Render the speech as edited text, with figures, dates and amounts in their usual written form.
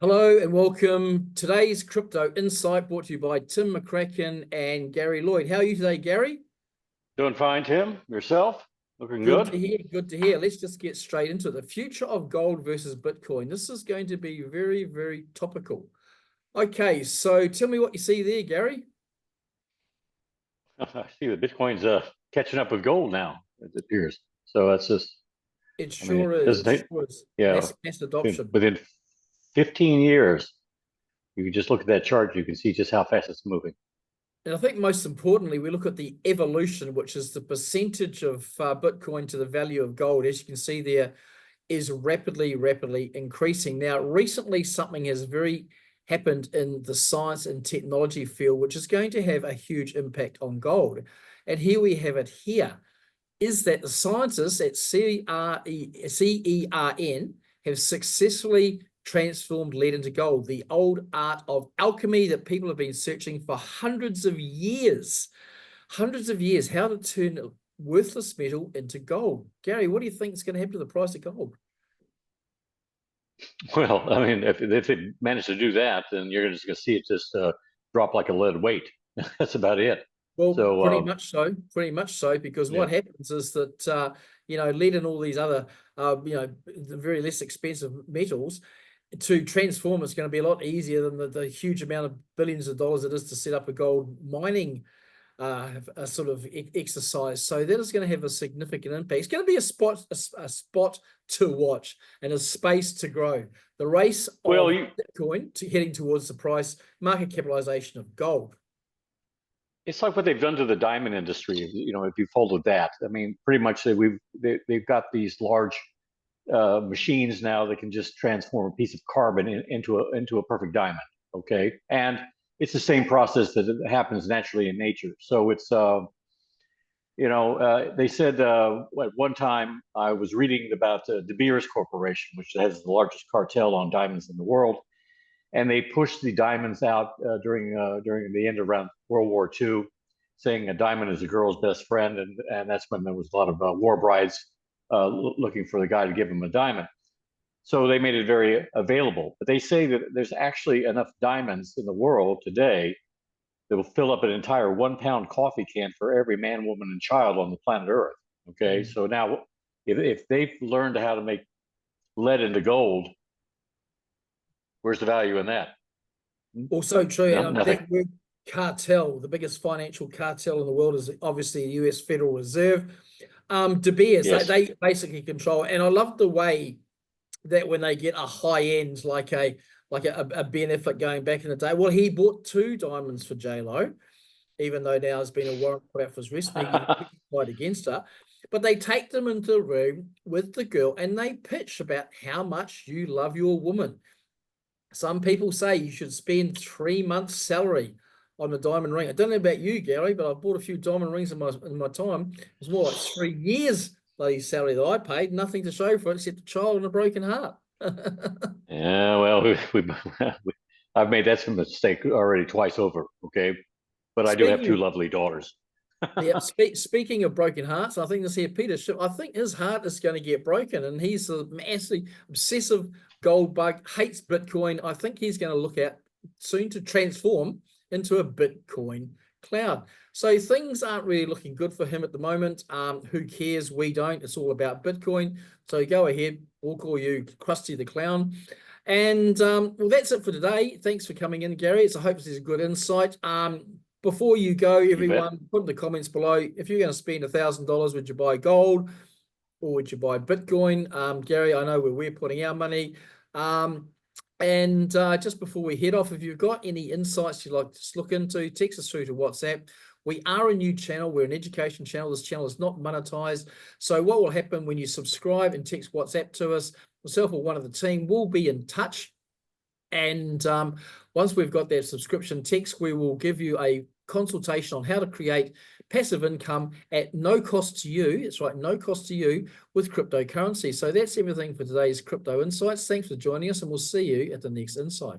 Hello and welcome. Today's Crypto Insight brought to you by Tim McCracken and Gary Lloyd. How are you today, Gary? Doing fine, Tim. Yourself? Looking Good good? to hear. Good to hear. Let's just get straight into it. The future of gold versus Bitcoin. This is going to be very, very topical. Okay, so tell me what you see there, Gary. I see that Bitcoin's catching up with gold now, it appears. So that's just, It I mean, sure it is. doesn't It take, sure is. yeah, Mass adoption. within 15 years, you can just look at that chart, you can see just how fast it's moving. And I think most importantly, we look at the evolution, which is the percentage of Bitcoin to the value of gold. As you can see there, is rapidly increasing. Now, recently, something has happened in the science and technology field, which is going to have a huge impact on gold. And here we have it here, is that the scientists at CERN have successfully transformed lead into gold, the old art of alchemy that people have been searching for hundreds of years, how to turn worthless metal into gold. Gary, what do you think is going to happen to the price of gold? Well, I mean, if they manage to do that, then you're just going to see it just drop like a lead weight. That's about it. Well, So, pretty much so, because yeah. what happens is that, lead and all these other, the very less expensive metals, to transform it's going to be a lot easier than the huge amount of billions of dollars it is to set up a gold mining a sort of exercise. So that is going to have a significant impact. It's going to be a spot to watch and a space to grow. The race Well, of Bitcoin to heading towards the price market capitalization of gold. it's like what they've done to the diamond industry. You know, if you followed that, I mean, pretty much they've got these large machines now that can just transform a piece of carbon into a perfect diamond. Okay, and it's the same process that happens naturally in nature. So it's they said at one time I was reading about De Beers Corporation, which has the largest cartel on diamonds in the world, and they pushed the diamonds out during the end around World War II, saying a diamond is a girl's best friend, and that's when there was a lot of war brides looking for the guy to give them a diamond. So they made it very available. But they say that there's actually enough diamonds in the world today that will fill up an entire 1 pound coffee can for every man, woman, and child on the planet Earth. Okay, so now if they've learned how to make lead into gold, where's the value in that? Also true, No, and nothing. that word cartel, the biggest financial cartel in the world is obviously the US Federal Reserve. De Beers, Yes. they basically control, and I love the way that when they get a high end, like a benefit going back in the day. Well, he bought 2 diamonds for J-Lo, even though now there's been a warrant put out for his arrest, and he fight against her. But they take them into the room with the girl and they pitch about how much you love your woman. Some people say you should spend 3 months' salary on a diamond ring. I don't know about you, Gary, but I've bought a few diamond rings in my time. It was more like 3 years bloody salary that I paid, nothing to show for it except a child and a broken heart. Yeah, well, I've made that mistake already twice over. Okay, but I do have 2 Speaking lovely daughters. Yeah, speaking of broken hearts, I think this here, Peter Schiff, I think his heart is going to get broken, and he's a massively obsessive gold bug, hates Bitcoin. I think he's going to look at soon to transform into a Bitcoin cloud. So things aren't really looking good for him at the moment. Who cares? We don't. It's all about Bitcoin. So go ahead. We'll call you Krusty the Clown. And well, that's it for today. Thanks for coming in, Gary. I hope this is a good insight. Before you go, everyone, put in the comments below, if you're going to spend $1,000, would you buy gold or would you buy Bitcoin? Gary, I know where we're putting our money. And just before we head off, if you've got any insights you'd like to just look into, text us through to WhatsApp. We are a new channel. We're an education channel. This channel is not monetized. So what will happen when you subscribe and text WhatsApp to us, myself or one of the team will be in touch. And once we've got that subscription text, we will give you a consultation on how to create passive income at no cost to you. It's right, no cost to you with cryptocurrency. So that's everything for today's Crypto Insights. Thanks for joining us, and we'll see you at the next Insight.